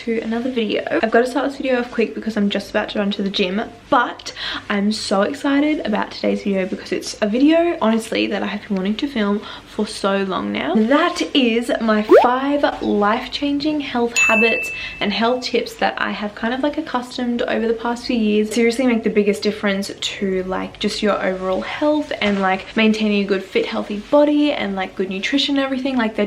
to another video. I've got to start this video off quick because I'm just about to run to the gym, but I'm so excited about today's video because it's a video, honestly, that I have been wanting to film for so long now. That is my 5 life-changing health habits and health tips that I have kind of like accustomed over the past few years. Seriously make the biggest difference to like just your overall health and like maintaining a good fit healthy body and like good nutrition and everything. Like they're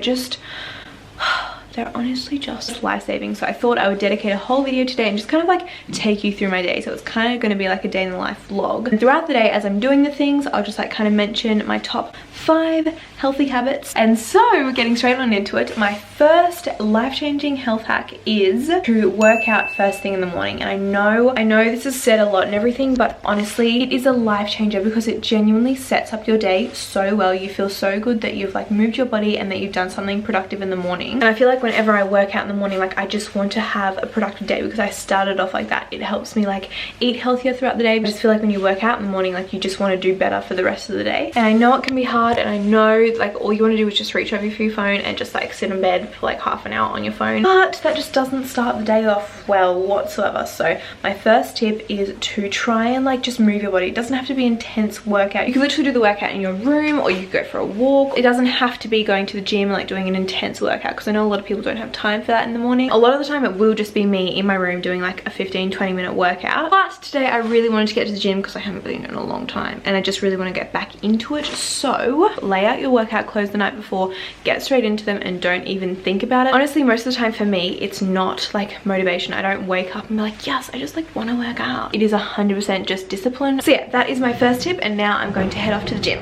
honestly just life-saving. So I thought I would dedicate a whole video today and just kind of like take you through my day. So it's kind of going to be like a day in the life vlog. And throughout the day as I'm doing the things, I'll just like kind of mention my top 5 healthy habits. And so getting straight on into it, my first life-changing health hack is to work out first thing in the morning. And I know this is said a lot and everything, but honestly it is a life changer because it genuinely sets up your day so well. You feel so good that you've like moved your body and that you've done something productive in the morning. And I feel like whenever I work out in the morning, like I just want to have a productive day because I started off like that. It helps me like eat healthier throughout the day. I just feel like when you work out in the morning, like you just want to do better for the rest of the day. And I know it can be hard, and I know like all you want to do is just reach over for your phone and just like sit in bed for like half an hour on your phone, but that just doesn't start the day off well whatsoever. So my first tip is to try and like just move your body. It doesn't have to be intense workout. You can literally do the workout in your room, or you could go for a walk. It doesn't have to be going to the gym and like doing an intense workout, because I know a lot of people don't have time for that in the morning. A lot of the time it will just be me in my room doing like a 15-20 minute workout, but today I really wanted to get to the gym because I haven't been in a long time and I just really want to get back into it. So lay out your workout clothes the night before, get straight into them, and don't even think about it. Honestly, most of the time for me it's not like motivation. I don't wake up and be like, yes, I just like want to work out. It is 100% just discipline. So yeah, that is my first tip, and now I'm going to head off to the gym.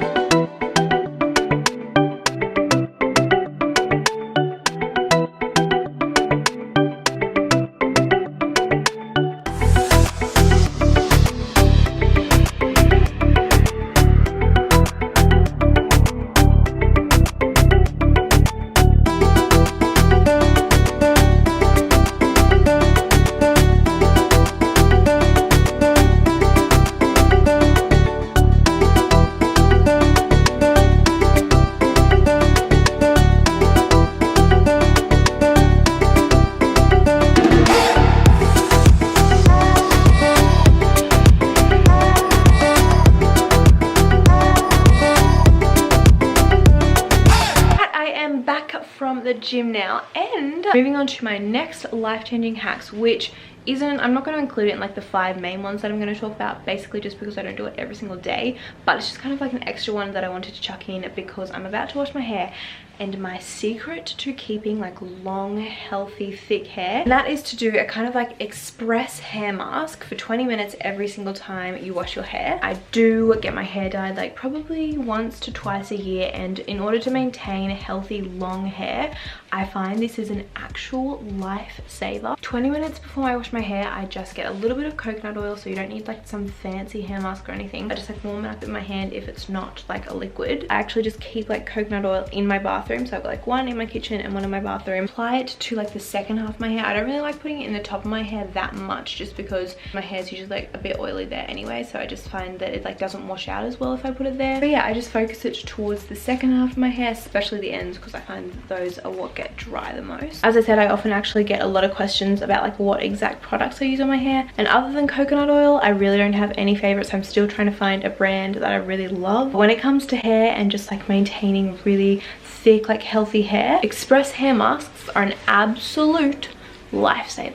From the gym now, and moving on to my next life-changing hacks, which I'm not going to include it in like the 5 main ones that I'm going to talk about, basically just because I don't do it every single day, but it's just kind of like an extra one that I wanted to chuck in because I'm about to wash my hair. And my secret to keeping like long, healthy, thick hair, and that is to do a kind of like express hair mask for 20 minutes every single time you wash your hair. I do get my hair dyed like probably once to twice a year, and in order to maintain healthy long hair, I find this is an actual lifesaver. 20 minutes before I wash my hair, I just get a little bit of coconut oil, so you don't need like some fancy hair mask or anything. I just like warm it up in my hand if it's not like a liquid. I actually just keep like coconut oil in my bathroom. So I've got like one in my kitchen and one in my bathroom. Apply it to like the second half of my hair. I don't really like putting it in the top of my hair that much, just because my hair is usually like a bit oily there anyway, so I just find that it like doesn't wash out as well if I put it there. But yeah, I just focus it towards the second half of my hair, especially the ends, because I find that those are what get dry the most. As I said, I often actually get a lot of questions about like what exact products I use on my hair, and other than coconut oil, I really don't have any favorites. I'm still trying to find a brand that I really love. When it comes to hair and just like maintaining really thick, like healthy hair, express hair masks are an absolute lifesaver.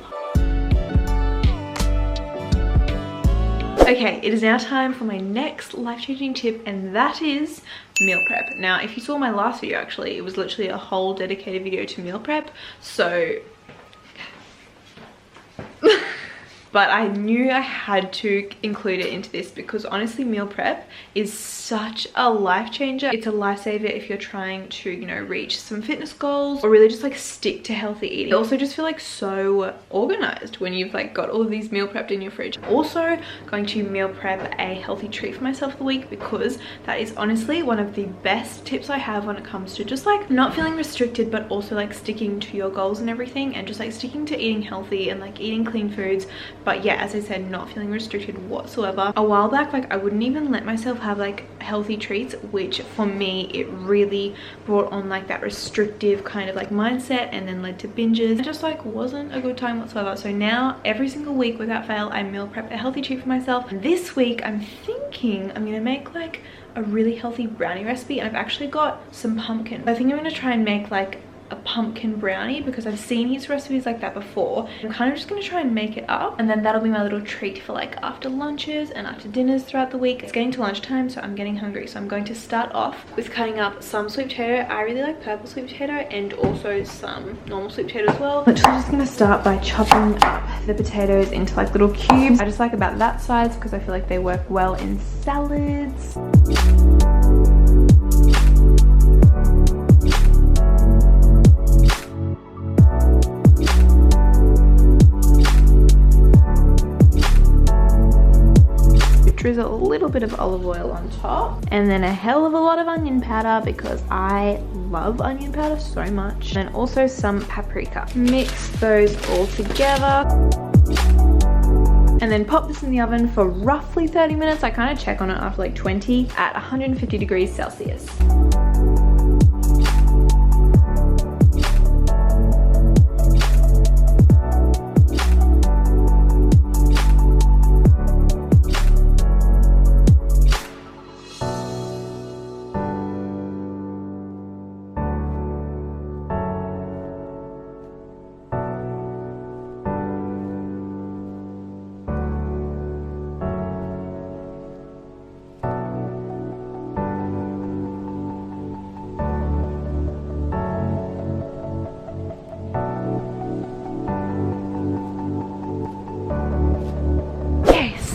Okay, it is now time for my next life-changing tip, and that is meal prep. Now, if you saw my last video, actually, it was literally a whole dedicated video to meal prep, so but I knew I had to include it into this because honestly meal prep is such a life changer. It's a lifesaver if you're trying to, you know, reach some fitness goals or really just like stick to healthy eating. I also just feel like so organized when you've like got all of these meal prepped in your fridge. Also going to meal prep a healthy treat for myself for the week, because that is honestly one of the best tips I have when it comes to just like not feeling restricted, but also like sticking to your goals and everything, and just like sticking to eating healthy and like eating clean foods. But yeah, as I said, not feeling restricted whatsoever. A while back, like I wouldn't even let myself have like healthy treats, which for me it really brought on like that restrictive kind of like mindset and then led to binges. It just like wasn't a good time whatsoever. So now every single week without fail I meal prep a healthy treat for myself. And this week I'm thinking I'm gonna make like a really healthy brownie recipe, and I've actually got some pumpkin. I think I'm gonna try and make like a pumpkin brownie because I've seen his recipes like that before. I'm kind of just gonna try and make it up, and then that'll be my little treat for like after lunches and after dinners throughout the week. It's getting to lunchtime, so I'm getting hungry, so I'm going to start off with cutting up some sweet potato. I really like purple sweet potato, and also some normal sweet potato as well. But I'm just gonna start by chopping up the potatoes into like little cubes. I just like about that size because I feel like they work well in salads. Drizzle a little bit of olive oil on top, and then a hell of a lot of onion powder because I love onion powder so much, and also some paprika. Mix those all together and then pop this in the oven for roughly 30 minutes. I kind of check on it after like 20 at 150 degrees Celsius.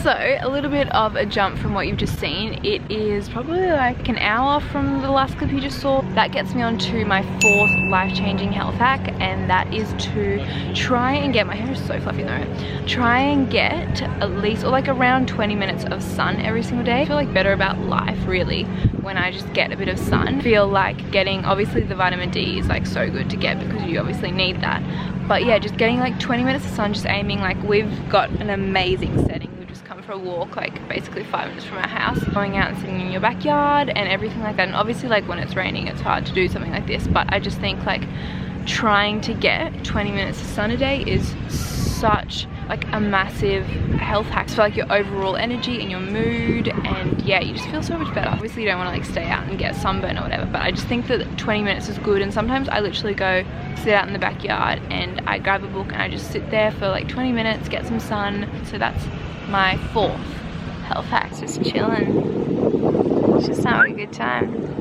So a little bit of a jump from what you've just seen. It is probably like an hour from the last clip you just saw. That gets me on to my fourth life-changing health hack, and that is to try and get, my hair is so fluffy though, try and get at least or like around 20 minutes of sun every single day. I feel like better about life really when I just get a bit of sun. I feel like getting, obviously the vitamin D is like so good to get because you obviously need that, but yeah, just getting like 20 minutes of sun, just aiming, like we've got an amazing setting. Come for a walk like basically 5 minutes from our house, going out and sitting in your backyard and everything like that. And obviously like when it's raining it's hard to do something like this, but I just think like trying to get 20 minutes of sun a day is such like a massive health hack for like your overall energy and your mood, and yeah, you just feel so much better. Obviously you don't want to like stay out and get sunburn or whatever, but I just think that 20 minutes is good. And sometimes I literally go sit out in the backyard and I grab a book and I just sit there for like 20 minutes, get some sun. So that's my fourth health hack. Just chilling, just having a good time.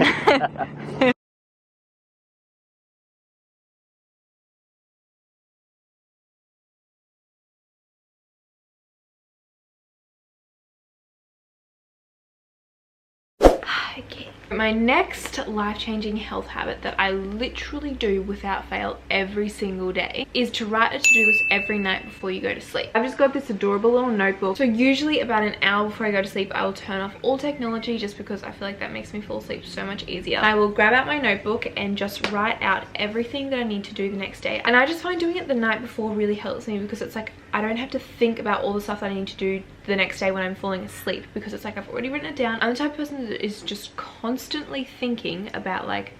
Okay. My next life-changing health habit that I literally do without fail every single day is to write a to-do list every night before you go to sleep. I've just got this adorable little notebook. So usually about an hour before I go to sleep, I will turn off all technology just because I feel like that makes me fall asleep so much easier. I will grab out my notebook and just write out everything that I need to do the next day. And I just find doing it the night before really helps me because it's like I don't have to think about all the stuff that I need to do the next day when I'm falling asleep, because it's like I've already written it down. I'm the type of person that is just constantly thinking about like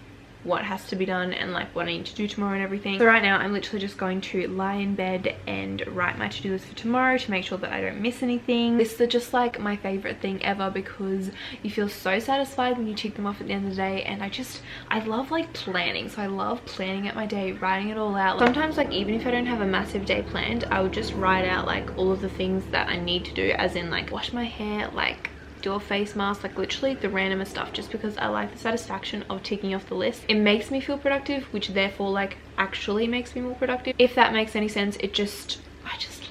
what has to be done and like what I need to do tomorrow and everything. So right now I'm literally just going to lie in bed and write my to-do list for tomorrow to make sure that I don't miss anything. Lists are just like my favorite thing ever because you feel so satisfied when you tick them off at the end of the day, and I love like planning. So I love planning out my day, writing it all out. Sometimes like even if I don't have a massive day planned, I would just write out like all of the things that I need to do, as in like wash my hair, like do a face mask, like literally the randomest stuff, just because I like the satisfaction of ticking off the list. It makes me feel productive, which therefore like actually makes me more productive, if that makes any sense. I just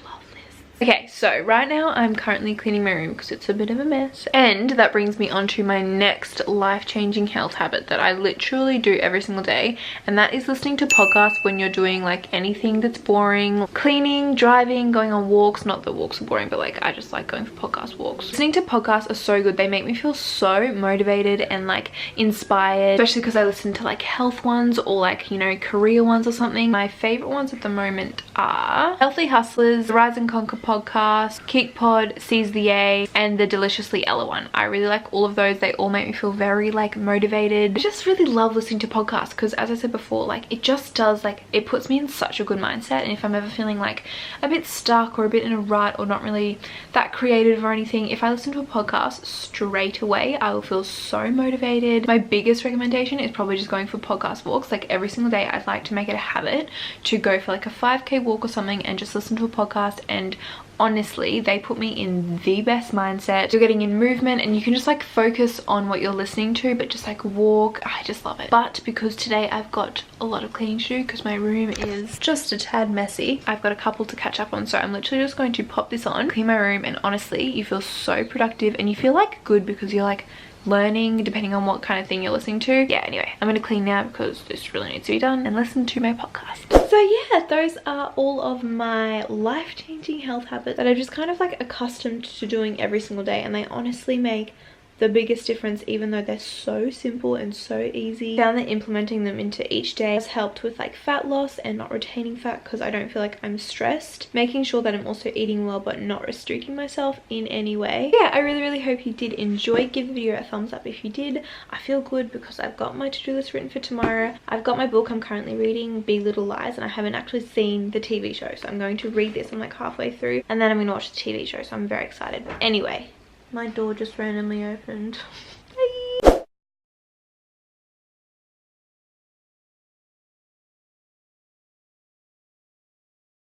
love lists. Okay, so right now I'm currently cleaning my room because it's a bit of a mess, and that brings me on to my next life-changing health habit that I literally do every single day, and that is listening to podcasts when you're doing like anything that's boring. Cleaning, driving, going on walks. Not that walks are boring, but like I just like going for podcast walks. Listening to podcasts are so good. They make me feel so motivated and like inspired, especially because I listen to like health ones or like, you know, career ones or something. My favorite ones at the moment are Healthy Hustlers, the Rise and Conquer podcast, Kick Pod, Seize the A, and the Deliciously Ella one. I really like all of those. They all make me feel very like motivated. I just really love listening to podcasts because, as I said before, like it just does, like it puts me in such a good mindset. And if I'm ever feeling like a bit stuck or a bit in a rut or not really that creative or anything, if I listen to a podcast straight away, I will feel so motivated. My biggest recommendation is probably just going for podcast walks. Like every single day I'd like to make it a habit to go for like a 5k walk or something and just listen to a podcast, and honestly they put me in the best mindset. You're getting in movement and you can just like focus on what you're listening to, but just like walk. I just love it. But because today I've got a lot of cleaning to do because my room is just a tad messy, I've got a couple to catch up on, so I'm literally just going to pop this on, clean my room, and honestly you feel so productive and you feel like good because you're like learning depending on what kind of thing you're listening to. Yeah, anyway, I'm gonna clean now because this really needs to be done and listen to my podcast. So yeah, those are all of my life-changing health habits that I've just kind of like accustomed to doing every single day, and they honestly make the biggest difference, even though they're so simple and so easy. I found that implementing them into each day has helped with like fat loss and not retaining fat because I don't feel like I'm stressed. Making sure that I'm also eating well but not restricting myself in any way. Yeah, I really hope you did enjoy. Give the video a thumbs up if you did. I feel good because I've got my to-do list written for tomorrow. I've got my book I'm currently reading, Big Little Lies, and I haven't actually seen the TV show, so I'm going to read this. I'm like halfway through and then I'm going to watch the TV show, so I'm very excited. But anyway, my door just randomly opened.